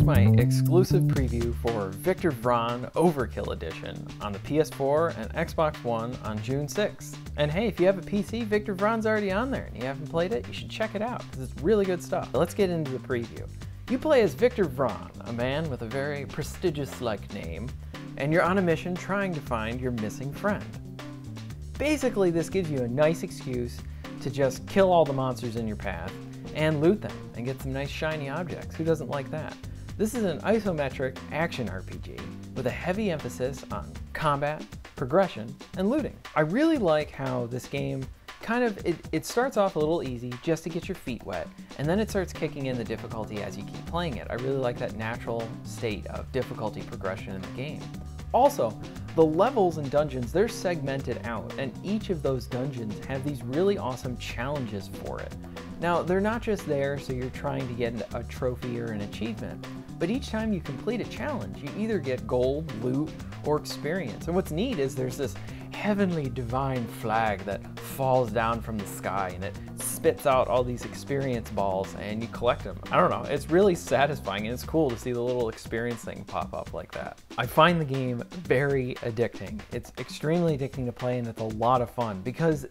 here's my exclusive preview for Victor Vran Overkill Edition on the PS4 and Xbox One on June 6th. And hey, if you have a PC, Victor Vran's already on there and you haven't played it, you should check it out because it's really good stuff. Let's get into the preview. You play as Victor Vran, a man with a very prestigious-like name, and you're on a mission trying to find your missing friend. Basically, this gives you a nice excuse to just kill all the monsters in your path and loot them and get some nice shiny objects. Who doesn't like that? This is an isometric action RPG with a heavy emphasis on combat, progression, and looting. I really like how this game it starts off a little easy just to get your feet wet, and then it starts kicking in the difficulty as you keep playing it. I really like that natural state of difficulty progression in the game. Also, the levels and dungeons, they're segmented out, and each of those dungeons have these really awesome challenges for it. Now, they're not just there so you're trying to get a trophy or an achievement, but each time you complete a challenge, you either get gold, loot, or experience. And what's neat is there's this heavenly divine flag that falls down from the sky and it spits out all these experience balls and you collect them. I don't know, it's really satisfying and it's cool to see the little experience thing pop up like that. I find the game very addicting. It's extremely addicting to play and it's a lot of fun because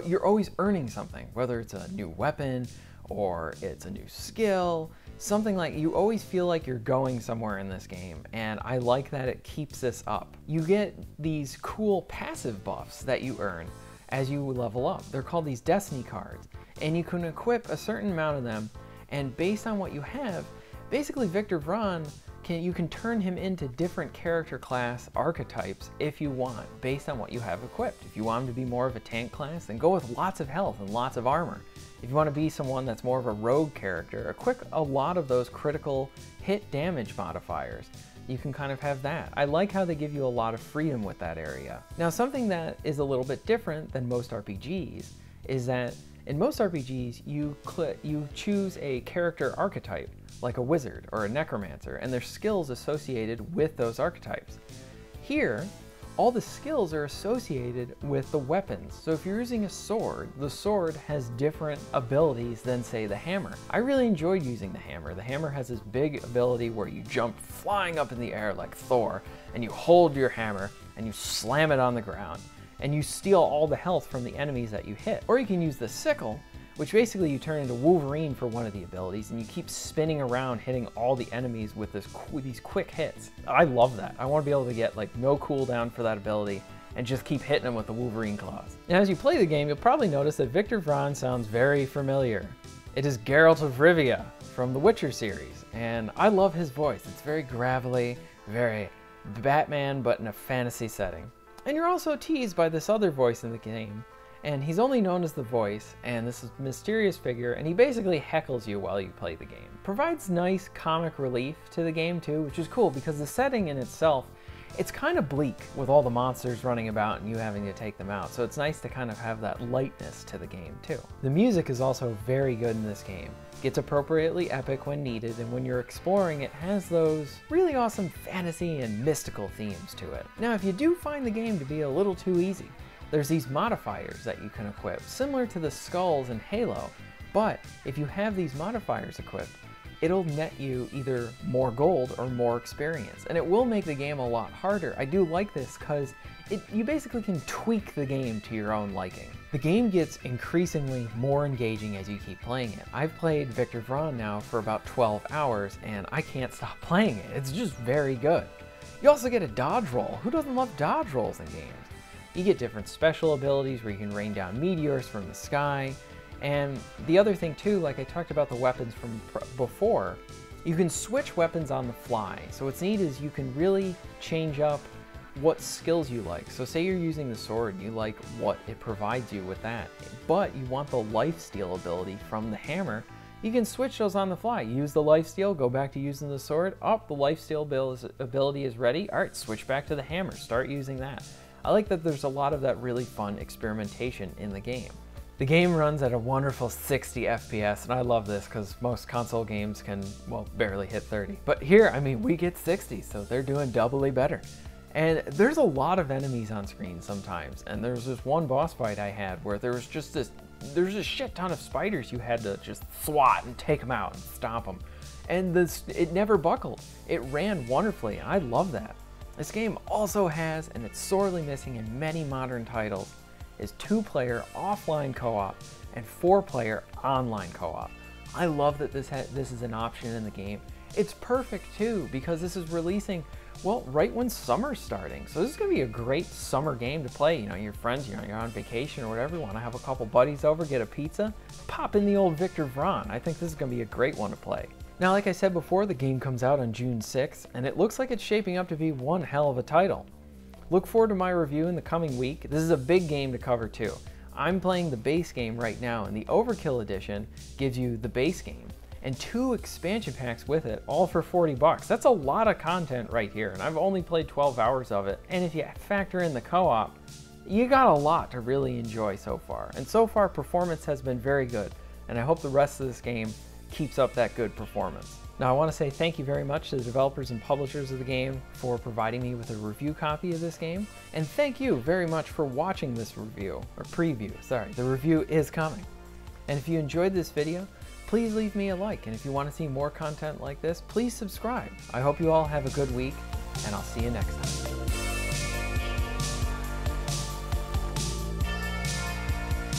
you're always earning something, whether it's a new weapon or it's a new skill, something like you always feel like you're going somewhere in this game, and I like that it keeps this up. You get these cool passive buffs that you earn as you level up. They're called these destiny cards, and you can equip a certain amount of them, and based on what you have, basically Victor Vran, you can turn him into different character class archetypes if you want, based on what you have equipped. If you want him to be more of a tank class, then go with lots of health and lots of armor. If you want to be someone that's more of a rogue character, equip a lot of those critical hit damage modifiers. You can kind of have that. I like how they give you a lot of freedom with that area. Now, something that is a little bit different than most RPGs is that in most RPGs, you choose a character archetype, like a wizard or a necromancer, and there's skills associated with those archetypes. Here, all the skills are associated with the weapons. So if you're using a sword, the sword has different abilities than, say, the hammer. I really enjoyed using the hammer. The hammer has this big ability where you jump flying up in the air like Thor, and you hold your hammer and you slam it on the ground, and you steal all the health from the enemies that you hit. Or you can use the sickle, which basically you turn into Wolverine for one of the abilities, and you keep spinning around hitting all the enemies with these quick hits. I love that. I want to be able to get like no cooldown for that ability and just keep hitting them with the Wolverine claws. And as you play the game, you'll probably notice that Victor Vran sounds very familiar. It is Geralt of Rivia from the Witcher series, and I love his voice. It's very gravelly, very Batman, but in a fantasy setting. And you're also teased by this other voice in the game, and he's only known as the Voice, and this is a mysterious figure, and he basically heckles you while you play the game. Provides nice comic relief to the game too, which is cool because the setting in itself, it's kind of bleak with all the monsters running about and you having to take them out, so it's nice to kind of have that lightness to the game too. The music is also very good in this game. Gets appropriately epic when needed, and when you're exploring, it has those really awesome fantasy and mystical themes to it. Now, if you do find the game to be a little too easy, there's these modifiers that you can equip, similar to the skulls in Halo, but if you have these modifiers equipped, it'll net you either more gold or more experience, and it will make the game a lot harder. I do like this because you basically can tweak the game to your own liking. The game gets increasingly more engaging as you keep playing it. I've played Victor Vran now for about 12 hours, and I can't stop playing it. It's just very good. You also get a dodge roll. Who doesn't love dodge rolls in games? You get different special abilities where you can rain down meteors from the sky. And the other thing too, like I talked about the weapons from before, you can switch weapons on the fly. So what's neat is you can really change up what skills you like. So say you're using the sword, you like what it provides you with that, but you want the lifesteal ability from the hammer, you can switch those on the fly. Use the lifesteal, go back to using the sword. Oh, the lifesteal ability is ready. All right, switch back to the hammer, start using that. I like that there's a lot of that really fun experimentation in the game. The game runs at a wonderful 60 FPS, and I love this because most console games can, well, barely hit 30. But here, I mean, we get 60, so they're doing doubly better. And there's a lot of enemies on screen sometimes, and there's this one boss fight I had where there was just there's a shit ton of spiders you had to just swat and take them out and stomp them. and it never buckled. It ran wonderfully, and I love that. This game also has, and it's sorely missing in many modern titles, is 2-player offline co-op and 4-player online co-op. I love that this is an option in the game. It's perfect too, because this is releasing, well, right when summer's starting. So this is gonna be a great summer game to play. You know, your friends, you're on vacation or whatever, you wanna have a couple buddies over, get a pizza, pop in the old Viktor Vran. I think this is gonna be a great one to play. Now, like I said before, the game comes out on June 6th, and it looks like it's shaping up to be one hell of a title. Look forward to my review in the coming week. This is a big game to cover too. I'm playing the base game right now, and the Overkill edition gives you the base game and 2 expansion packs with it, all for 40 bucks. That's a lot of content right here, and I've only played 12 hours of it. And if you factor in the co-op, you got a lot to really enjoy so far. And so far, performance has been very good, and I hope the rest of this game keeps up that good performance. Now, I want to say thank you very much to the developers and publishers of the game for providing me with a review copy of this game. And thank you very much for watching this review, or preview, sorry, the review is coming. And if you enjoyed this video, please leave me a like. And if you want to see more content like this, please subscribe. I hope you all have a good week, and I'll see you next time.